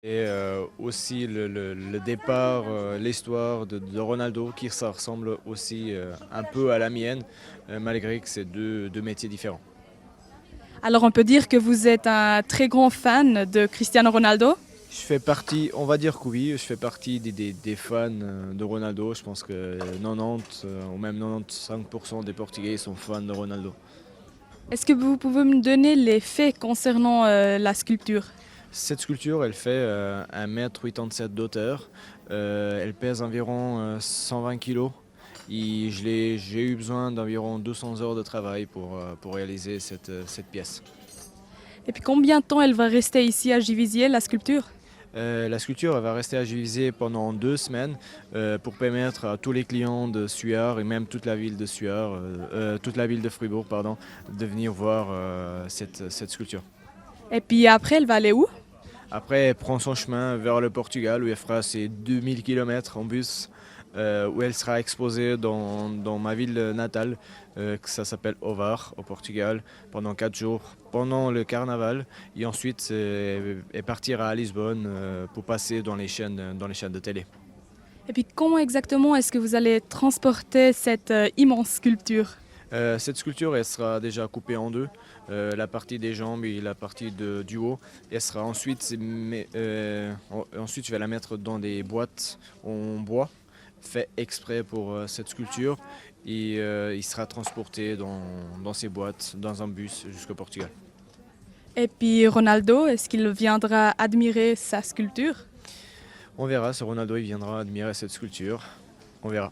Et aussi le départ, l'histoire de Ronaldo, qui ça ressemble aussi un peu à la mienne, malgré que c'est deux métiers différents. Alors on peut dire que vous êtes un très grand fan de Cristiano Ronaldo. Je fais partie, on va dire que oui, je fais partie des fans de Ronaldo. Je pense que 90 ou même 95% des Portugais sont fans de Ronaldo. Est-ce que vous pouvez me donner les faits concernant la sculpture? Cette sculpture, elle fait 1,87 m d'auteur. Elle pèse environ 120 kg. J'ai eu besoin d'environ 200 heures de travail pour réaliser cette pièce. Et puis combien de temps elle va rester ici à Givisiez, la sculpture? La sculpture elle va rester à Juvisy pendant 2 semaines pour permettre à tous les clients de Suard et même toute la ville de Suard, toute la ville de Fribourg, pardon, de venir voir cette sculpture. Et puis après, elle va aller où? Après, elle prend son chemin vers le Portugal où elle fera ses 2000 km en bus, où elle sera exposée dans ma ville natale, que ça s'appelle Ovar, au Portugal, pendant 4 jours, pendant le carnaval. Et ensuite, elle partira à Lisbonne pour passer dans les chaînes de télé. Et puis comment exactement est-ce que vous allez transporter cette immense sculpture? Cette sculpture, elle sera déjà coupée en deux, la partie des jambes et la partie du haut. Elle sera ensuite, je vais la mettre dans des boîtes en bois, fait exprès pour cette sculpture. Et il sera transporté dans ces boîtes, dans un bus jusqu'au Portugal. Et puis Ronaldo, est-ce qu'il viendra admirer sa sculpture? On verra si Ronaldo il viendra admirer cette sculpture. On verra.